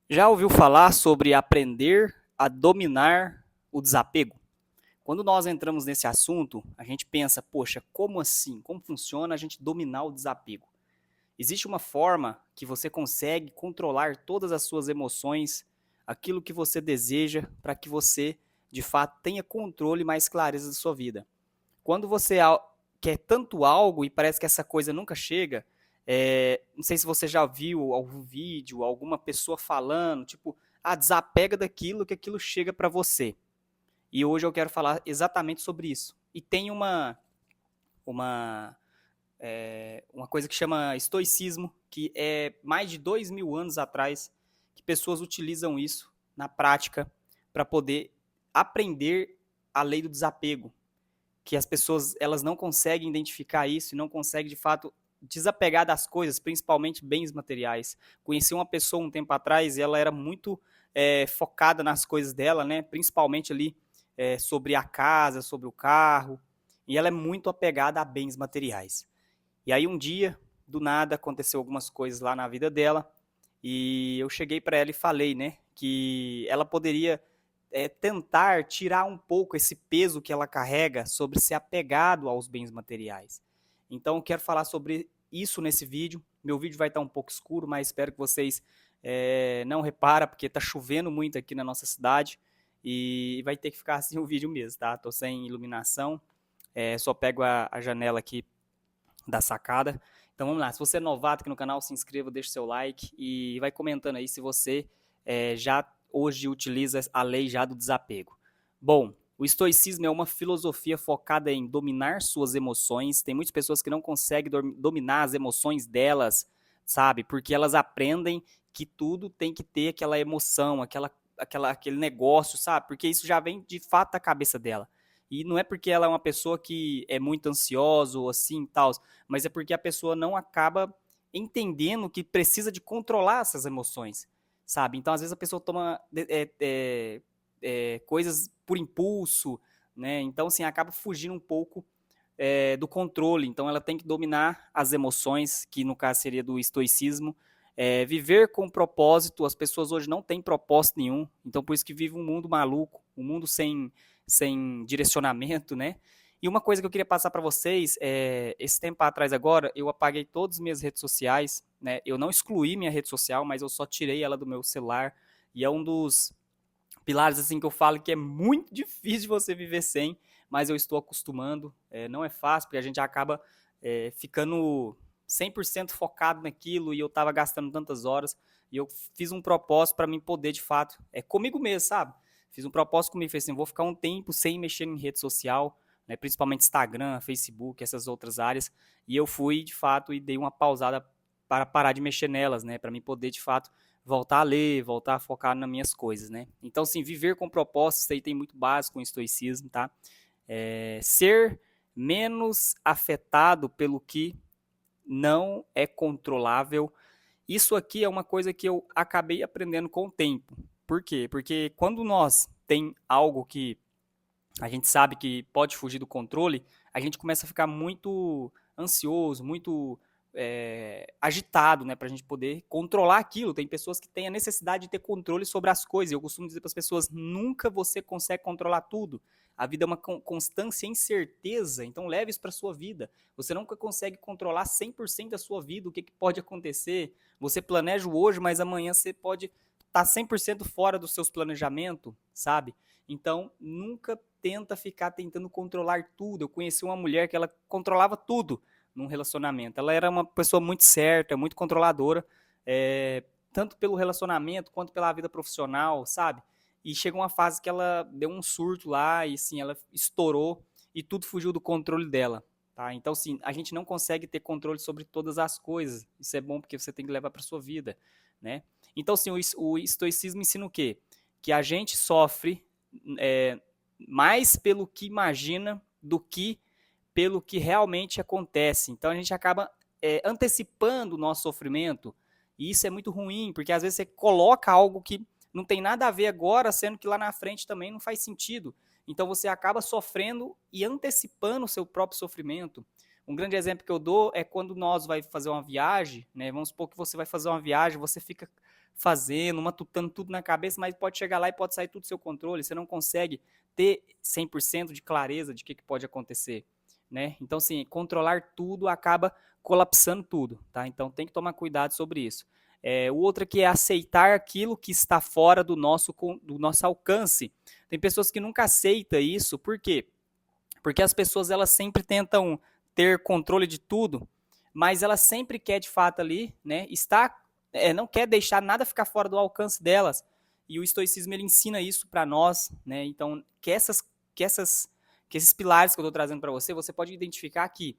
Já ouviu falar sobre aprender a dominar o desapego? Quando nós entramos nesse assunto, a gente pensa, poxa, como assim? Como funciona a gente dominar o desapego? Existe uma forma que você consegue controlar todas as suas emoções, aquilo que você deseja, para que você, de fato, tenha controle e mais clareza da sua vida. Quando você quer tanto algo e parece que essa coisa nunca chega, não sei se você já viu algum vídeo, alguma pessoa falando, tipo, desapega daquilo que aquilo chega para você. E hoje eu quero falar exatamente sobre isso. E tem uma, uma coisa que chama estoicismo, que é mais de 2.000 anos atrás, que pessoas utilizam isso na prática para poder aprender a lei do desapego, que as pessoas elas não conseguem identificar isso e não conseguem de fato desapegar das coisas, principalmente bens materiais. Conheci uma pessoa um tempo atrás e ela era muito focada nas coisas dela, né? Principalmente ali sobre a casa, sobre o carro, e ela é muito apegada a bens materiais. E aí um dia, do nada, aconteceu algumas coisas lá na vida dela e eu cheguei para ela e falei, né, que ela poderia tentar tirar um pouco esse peso que ela carrega sobre ser apegado aos bens materiais. Então, eu quero falar sobre isso nesse vídeo. Meu vídeo vai estar um pouco escuro, mas espero que vocês não reparem, porque está chovendo muito aqui na nossa cidade e vai ter que ficar assim o vídeo mesmo, tá? Tô sem iluminação, só pego a janela aqui da sacada. Então vamos lá, se você é novato aqui no canal, se inscreva, deixe seu like e vai comentando aí se você já hoje utiliza a lei já do desapego. Bom, o estoicismo é uma filosofia focada em dominar suas emoções. Tem muitas pessoas que não conseguem dominar as emoções delas, sabe? Porque elas aprendem que tudo tem que ter aquela emoção, aquele negócio, sabe? Porque isso já vem de fato da cabeça dela. E não é porque ela é uma pessoa que é muito ansiosa ou assim tal, mas é porque a pessoa não acaba entendendo que precisa de controlar essas emoções, sabe? Então, às vezes, a pessoa toma coisas por impulso, né? Então, assim, acaba fugindo um pouco do controle. Então, ela tem que dominar as emoções, que no caso seria do estoicismo, viver com propósito. As pessoas hoje não têm propósito nenhum, então por isso que vive um mundo maluco, um mundo sem direcionamento, né? E uma coisa que eu queria passar para vocês, esse tempo atrás agora, eu apaguei todas as minhas redes sociais, né? Eu não excluí minha rede social, mas eu só tirei ela do meu celular, e é um dos pilares assim que eu falo que é muito difícil de você viver sem, mas eu estou acostumando. Não é fácil, porque a gente acaba ficando 100% focado naquilo e eu estava gastando tantas horas. E eu fiz um propósito para mim poder, de fato, comigo mesmo, sabe? Fiz um propósito comigo, falei assim, vou ficar um tempo sem mexer em rede social, né, principalmente Instagram, Facebook, essas outras áreas. E eu fui, de fato, e dei uma pausada para parar de mexer nelas, né, para mim poder, de fato, voltar a ler, voltar a focar nas minhas coisas, né? Então, assim, viver com propósito, isso aí tem muito básico com o estoicismo, tá? Ser menos afetado pelo que não é controlável. Isso aqui é uma coisa que eu acabei aprendendo com o tempo. Por quê? Porque quando nós tem algo que a gente sabe que pode fugir do controle, a gente começa a ficar muito ansioso, muito agitado, né, para a gente poder controlar aquilo. Tem pessoas que têm a necessidade de ter controle sobre as coisas. Eu costumo dizer para as pessoas: nunca você consegue controlar tudo. A vida é uma constância e incerteza, então leve isso para a sua vida. Você nunca consegue controlar 100% da sua vida, o que pode acontecer. Você planeja o hoje, mas amanhã você pode estar 100% fora dos seus planejamentos, sabe? Então, nunca tenta ficar tentando controlar tudo. Eu conheci uma mulher que ela controlava tudo num relacionamento. Ela era uma pessoa muito certa, muito controladora, tanto pelo relacionamento quanto pela vida profissional, sabe? E chegou uma fase que ela deu um surto lá e assim, ela estourou e tudo fugiu do controle dela. Tá? Então, assim, a gente não consegue ter controle sobre todas as coisas. Isso é bom porque você tem que levar para sua vida, né? Então, assim, o estoicismo ensina o quê? Que a gente sofre é, mais pelo que imagina do que pelo que realmente acontece. Então a gente acaba antecipando o nosso sofrimento e isso é muito ruim, porque às vezes você coloca algo que não tem nada a ver agora, sendo que lá na frente também não faz sentido. Então você acaba sofrendo e antecipando o seu próprio sofrimento. Um grande exemplo que eu dou é quando nós vai fazer uma viagem, né? Vamos supor que você vai fazer uma viagem, você fica fazendo, matutando tudo na cabeça, mas pode chegar lá e pode sair tudo do seu controle, você não consegue ter 100% de clareza de o que pode acontecer, né? Então, assim, controlar tudo acaba colapsando tudo, tá? Então, tem que tomar cuidado sobre isso. O outro aqui é aceitar aquilo que está fora do nosso alcance. Tem pessoas que nunca aceitam isso, por quê? Porque as pessoas elas sempre tentam ter controle de tudo, mas ela sempre quer de fato ali, né, não quer deixar nada ficar fora do alcance delas. E o estoicismo ele ensina isso para nós, né? Então, que esses pilares que eu estou trazendo para você, você pode identificar que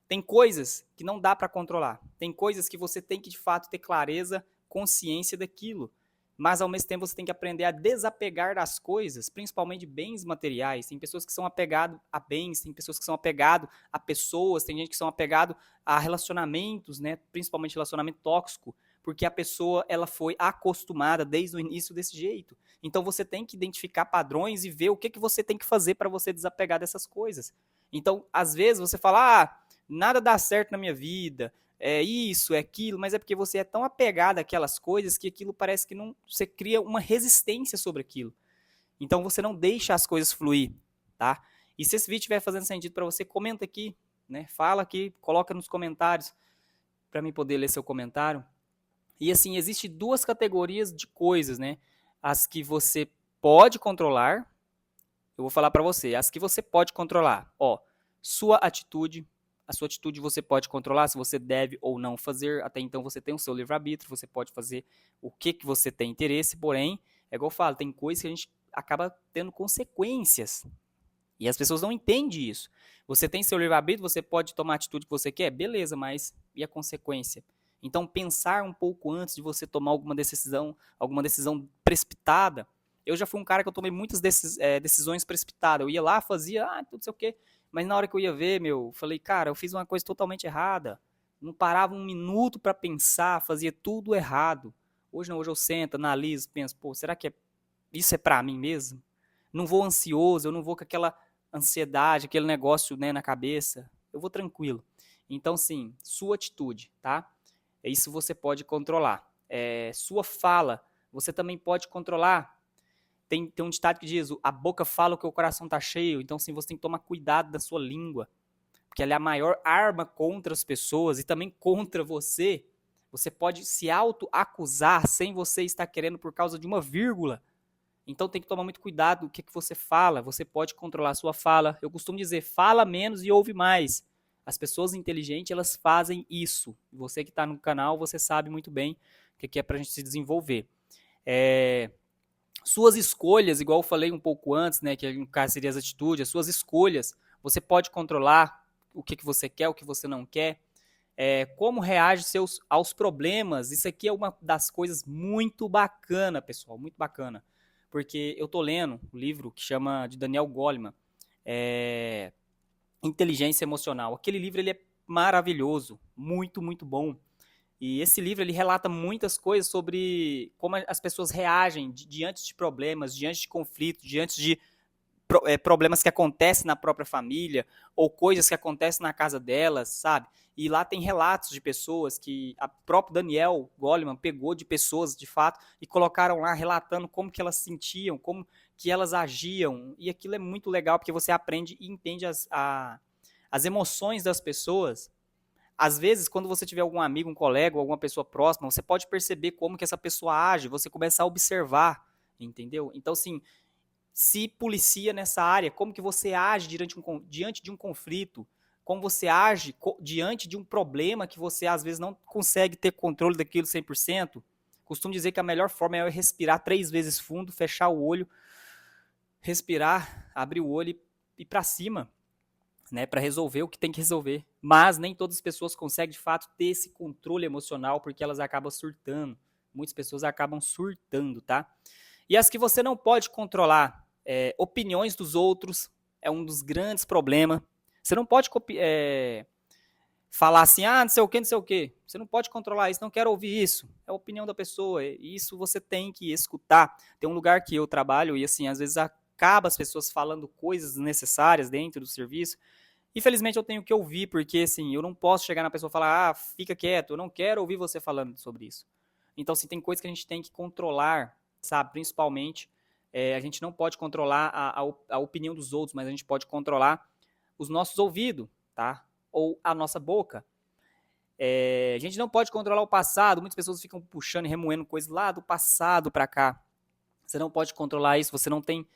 tem coisas que não dá para controlar. Tem coisas que você tem que de fato ter clareza, consciência daquilo. Mas ao mesmo tempo você tem que aprender a desapegar das coisas, principalmente de bens materiais. Tem pessoas que são apegadas a bens, tem pessoas que são apegadas a pessoas, tem gente que são apegadas a relacionamentos, né? Principalmente relacionamento tóxico, porque a pessoa ela foi acostumada desde o início desse jeito. Então você tem que identificar padrões e ver o que você tem que fazer para você desapegar dessas coisas. Então, às vezes você fala, nada dá certo na minha vida, é isso, é aquilo, mas é porque você é tão apegado àquelas coisas que aquilo parece que não, você cria uma resistência sobre aquilo. Então você não deixa as coisas fluir, tá? E se esse vídeo estiver fazendo sentido para você, comenta aqui, né? Fala aqui, coloca nos comentários para mim poder ler seu comentário. E assim, existe duas categorias de coisas, né? As que você pode controlar, eu vou falar para você, as que você pode controlar, sua atitude. A sua atitude você pode controlar se você deve ou não fazer. Até então você tem o seu livre-arbítrio, você pode fazer o que você tem interesse, porém, é igual eu falo, tem coisas que a gente acaba tendo consequências. E as pessoas não entendem isso. Você tem seu livre-arbítrio, você pode tomar a atitude que você quer, beleza, mas e a consequência? Então, pensar um pouco antes de você tomar alguma decisão precipitada. Eu já fui um cara que eu tomei muitas decisões precipitadas. Eu ia lá, fazia, tudo sei o quê. Mas na hora que eu ia ver, falei, cara, eu fiz uma coisa totalmente errada. Não parava um minuto para pensar, fazia tudo errado. Hoje não, hoje eu sento, analiso, penso, será que isso é para mim mesmo? Não vou ansioso, eu não vou com aquela ansiedade, aquele negócio, né, na cabeça. Eu vou tranquilo. Então, sim, sua atitude, tá? Isso você pode controlar. Sua fala, você também pode controlar. Tem um ditado que diz, a boca fala o que o coração está cheio. Então, sim, você tem que tomar cuidado da sua língua. Porque ela é a maior arma contra as pessoas e também contra você. Você pode se auto-acusar sem você estar querendo por causa de uma vírgula. Então, tem que tomar muito cuidado do que você fala. Você pode controlar a sua fala. Eu costumo dizer, fala menos e ouve mais. As pessoas inteligentes, elas fazem isso. Você que está no canal, você sabe muito bem o que é para a gente se desenvolver. Suas escolhas, igual eu falei um pouco antes, né, que no caso seria as atitudes, as suas escolhas, você pode controlar o que você quer, o que você não quer, como reage aos problemas. Isso aqui é uma das coisas muito bacana, pessoal, muito bacana, porque eu tô lendo um livro que chama de Daniel Goleman, Inteligência Emocional. Aquele livro ele é maravilhoso, muito, muito bom. E esse livro ele relata muitas coisas sobre como as pessoas reagem diante de problemas, diante de conflitos, diante de problemas que acontecem na própria família ou coisas que acontecem na casa delas, sabe? E lá tem relatos de pessoas que a próprio Daniel Goleman pegou de pessoas, de fato, e colocaram lá relatando como que elas se sentiam, como que elas agiam. E aquilo é muito legal porque você aprende e entende as emoções das pessoas. Às vezes, quando você tiver algum amigo, um colega ou alguma pessoa próxima, você pode perceber como que essa pessoa age, você começa a observar, entendeu? Então, assim, se policia nessa área, como que você age diante de um conflito, como você age diante de um problema que você, às vezes, não consegue ter controle daquilo 100%. Costumo dizer que a melhor forma é respirar 3 vezes fundo, fechar o olho, respirar, abrir o olho e ir para cima, né, para resolver o que tem que resolver. Mas nem todas as pessoas conseguem, de fato, ter esse controle emocional, porque elas acabam surtando. Muitas pessoas acabam surtando, tá? E as que você não pode controlar, opiniões dos outros, é um dos grandes problemas. Você não pode falar assim, não sei o que, não sei o que. Você não pode controlar isso, não quero ouvir isso. É a opinião da pessoa, e isso você tem que escutar. Tem um lugar que eu trabalho e, assim, às vezes acaba as pessoas falando coisas desnecessárias dentro do serviço. Infelizmente eu tenho que ouvir, porque assim, eu não posso chegar na pessoa e falar, fica quieto, eu não quero ouvir você falando sobre isso. Então, assim, tem coisas que a gente tem que controlar, sabe? Principalmente, a gente não pode controlar a opinião dos outros, mas a gente pode controlar os nossos ouvidos, tá? Ou a nossa boca. A gente não pode controlar o passado. Muitas pessoas ficam puxando e remoendo coisas lá do passado para cá. Você não pode controlar isso, você não tem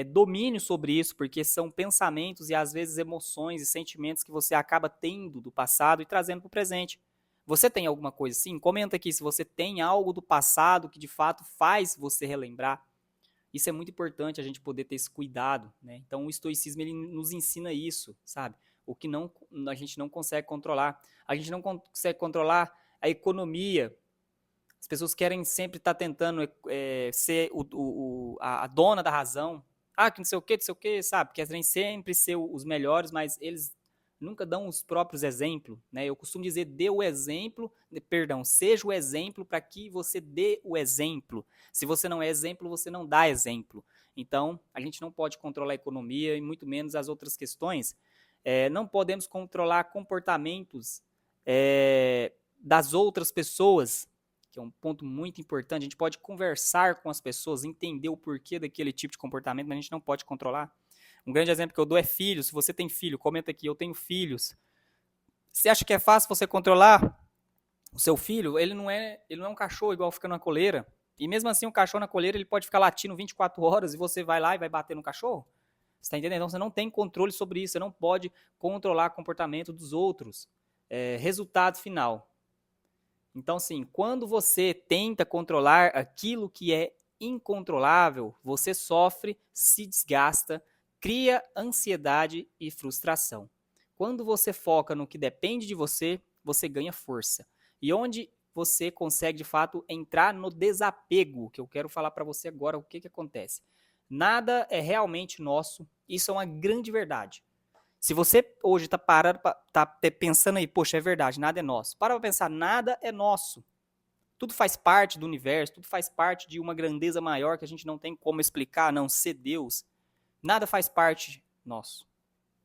domínio sobre isso, porque são pensamentos e às vezes emoções e sentimentos que você acaba tendo do passado e trazendo para o presente. Você tem alguma coisa assim? Comenta aqui se você tem algo do passado que de fato faz você relembrar. Isso é muito importante a gente poder ter esse cuidado, né? Então o estoicismo ele nos ensina isso, sabe? O que não, a gente não consegue controlar. A gente não consegue controlar a economia. As pessoas querem sempre estar tentando ser a dona da razão. Ah, que não sei o que, sabe? Querem sempre ser os melhores, mas eles nunca dão os próprios exemplos, né? Eu costumo dizer, dê o exemplo, perdão, seja o exemplo para que você dê o exemplo. Se você não é exemplo, você não dá exemplo. Então, a gente não pode controlar a economia e muito menos as outras questões. Não podemos controlar comportamentos das outras pessoas, que é um ponto muito importante. A gente pode conversar com as pessoas, entender o porquê daquele tipo de comportamento, mas a gente não pode controlar. Um grande exemplo que eu dou é filhos. Se você tem filho, comenta aqui, eu tenho filhos. Você acha que é fácil você controlar o seu filho? Ele não é um cachorro igual fica na coleira. E mesmo assim, o cachorro na coleira, ele pode ficar latindo 24 horas e você vai lá e vai bater no cachorro? Você está entendendo? Então, você não tem controle sobre isso. Você não pode controlar o comportamento dos outros. Resultado final. Então, assim, quando você tenta controlar aquilo que é incontrolável, você sofre, se desgasta, cria ansiedade e frustração. Quando você foca no que depende de você, você ganha força. E onde você consegue, de fato, entrar no desapego, que eu quero falar para você agora o que acontece. Nada é realmente nosso, isso é uma grande verdade. Se você hoje está parando, tá pensando aí, poxa, é verdade, nada é nosso. Para pensar, nada é nosso. Tudo faz parte do universo, tudo faz parte de uma grandeza maior que a gente não tem como explicar, a não ser Deus. Nada faz parte nosso.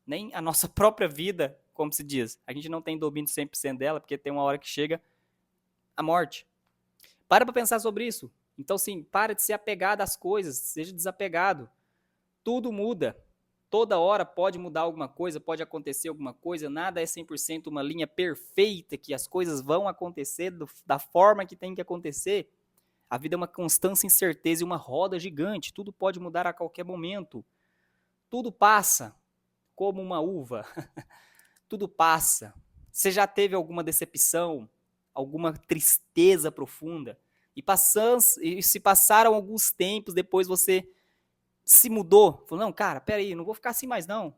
Nem a nossa própria vida, como se diz. A gente não tem domínio 100% dela, porque tem uma hora que chega a morte. Para pensar sobre isso. Então, sim, para de ser apegado às coisas, seja desapegado. Tudo muda. Toda hora pode mudar alguma coisa, pode acontecer alguma coisa, nada é 100% uma linha perfeita que as coisas vão acontecer da forma que tem que acontecer. A vida é uma constância incerteza e uma roda gigante, tudo pode mudar a qualquer momento. Tudo passa, como uma uva. Tudo passa. Você já teve alguma decepção, alguma tristeza profunda? E se passaram alguns tempos, depois você se mudou, falou, não, cara, peraí, não vou ficar assim mais não.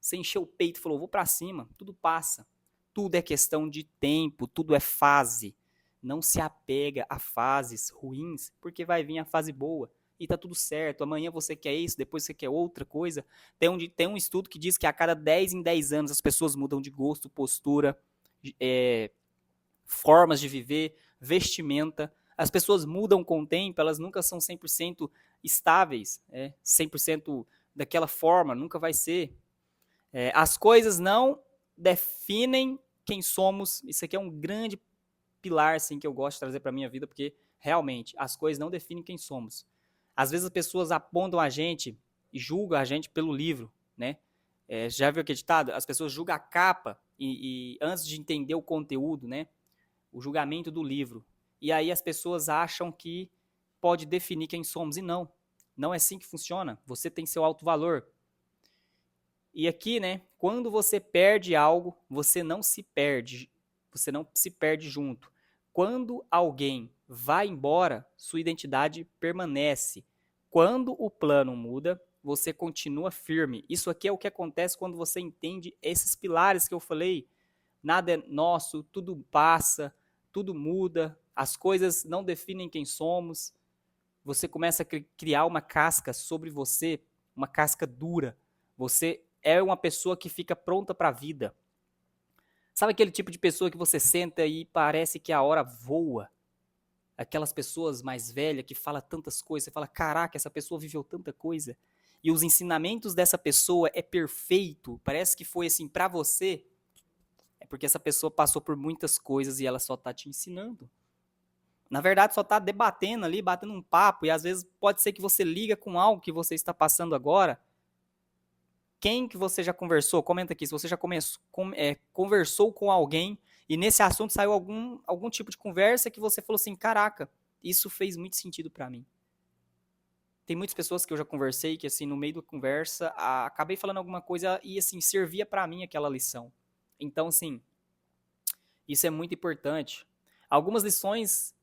Você encheu o peito e falou, vou pra cima, tudo passa. Tudo é questão de tempo, tudo é fase. Não se apega a fases ruins, porque vai vir a fase boa. E tá tudo certo, amanhã você quer isso, depois você quer outra coisa. Tem um estudo que diz que a cada 10 em 10 anos as pessoas mudam de gosto, postura, formas de viver, vestimenta. As pessoas mudam com o tempo, elas nunca são 100% estáveis, 100% daquela forma, nunca vai ser. As coisas não definem quem somos. Isso aqui é um grande pilar assim, que eu gosto de trazer para a minha vida, porque realmente as coisas não definem quem somos. Às vezes as pessoas apontam a gente e julgam a gente pelo livro, né? Já viu aquele ditado? As pessoas julgam a capa e antes de entender o conteúdo, né? O julgamento do livro. E aí as pessoas acham que pode definir quem somos, e não. Não é assim que funciona. Você tem seu alto valor. E aqui, né, quando você perde algo, você não se perde junto. Quando alguém vai embora, sua identidade permanece. Quando o plano muda, você continua firme. Isso aqui é o que acontece quando você entende esses pilares que eu falei. Nada é nosso, tudo passa, tudo muda, as coisas não definem quem somos. Você começa a criar uma casca sobre você, uma casca dura. Você é uma pessoa que fica pronta para a vida. Sabe aquele tipo de pessoa que você senta e parece que a hora voa? Aquelas pessoas mais velhas que falam tantas coisas, você fala, caraca, essa pessoa viveu tanta coisa. E os ensinamentos dessa pessoa é perfeito, parece que foi assim para você. É porque essa pessoa passou por muitas coisas e ela só está te ensinando. Na verdade, só está debatendo ali, batendo um papo, e às vezes pode ser que você liga com algo que você está passando agora. Quem que você já conversou? Comenta aqui, se você já conversou com alguém e nesse assunto saiu algum tipo de conversa que você falou assim, caraca, isso fez muito sentido para mim. Tem muitas pessoas que eu já conversei que, assim, no meio da conversa, acabei falando alguma coisa e, assim, servia para mim aquela lição. Então, assim, isso é muito importante. Algumas lições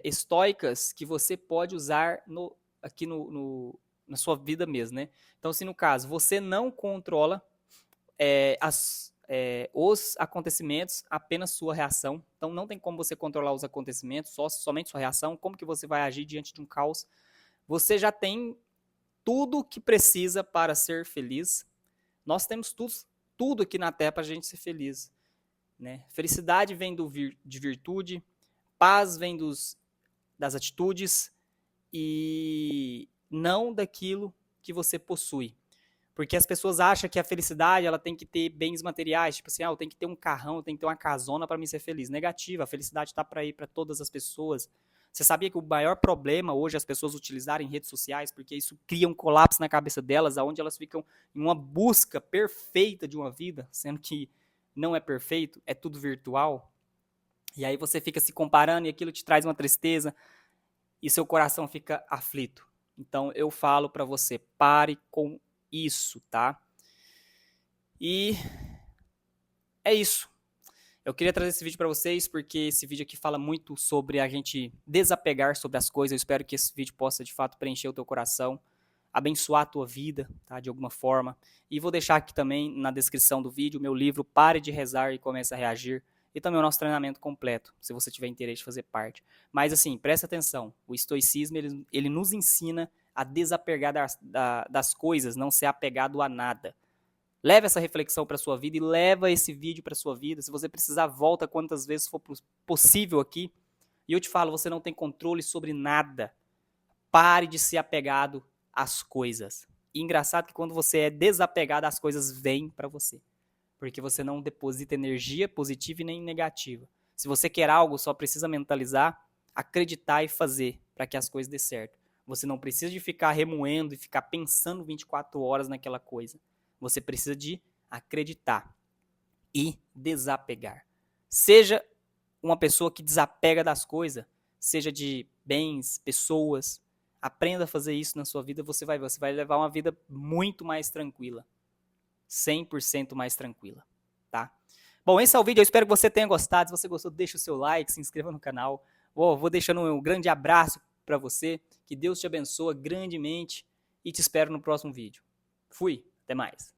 estoicas que você pode usar aqui na sua vida mesmo, né? Então, se no caso você não controla os acontecimentos, apenas sua reação. Então, não tem como você controlar os acontecimentos, somente sua reação. Como que você vai agir diante de um caos? Você já tem tudo que precisa para ser feliz. Nós temos tudo aqui na Terra para a gente ser feliz. Né? Felicidade vem de virtude, paz vem das atitudes e não daquilo que você possui. Porque as pessoas acham que a felicidade ela tem que ter bens materiais, tipo assim, eu tenho que ter um carrão, eu tenho que ter uma casona para me ser feliz. Negativa, a felicidade está para ir para todas as pessoas. Você sabia que o maior problema hoje é as pessoas utilizarem redes sociais, porque isso cria um colapso na cabeça delas, onde elas ficam em uma busca perfeita de uma vida, sendo que não é perfeito, é tudo virtual. E aí você fica se comparando e aquilo te traz uma tristeza e seu coração fica aflito. Então eu falo para você, pare com isso, tá? E é isso. Eu queria trazer esse vídeo para vocês porque esse vídeo aqui fala muito sobre a gente desapegar sobre as coisas. Eu espero que esse vídeo possa de fato preencher o teu coração, abençoar a tua vida, tá? De alguma forma. E vou deixar aqui também na descrição do vídeo o meu livro Pare de Rezar e Comece a Reagir. E também o nosso treinamento completo, se você tiver interesse de fazer parte. Mas assim, presta atenção, o estoicismo ele nos ensina a desapegar das coisas, não ser apegado a nada. Leve essa reflexão para sua vida e leva esse vídeo para sua vida. Se você precisar, volta quantas vezes for possível aqui. E eu te falo, você não tem controle sobre nada. Pare de ser apegado às coisas. E engraçado que quando você é desapegado, as coisas vêm para você. Porque você não deposita energia positiva e nem negativa. Se você quer algo, só precisa mentalizar, acreditar e fazer para que as coisas dê certo. Você não precisa de ficar remoendo e ficar pensando 24 horas naquela coisa. Você precisa de acreditar e desapegar. Seja uma pessoa que desapega das coisas, seja de bens, pessoas. Aprenda a fazer isso na sua vida, você vai levar uma vida muito mais tranquila. 100% mais tranquila, tá? Bom, esse é o vídeo, eu espero que você tenha gostado. Se você gostou, deixa o seu like, se inscreva no canal. Vou deixando um grande abraço para você, que Deus te abençoe grandemente e te espero no próximo vídeo. Fui, até mais.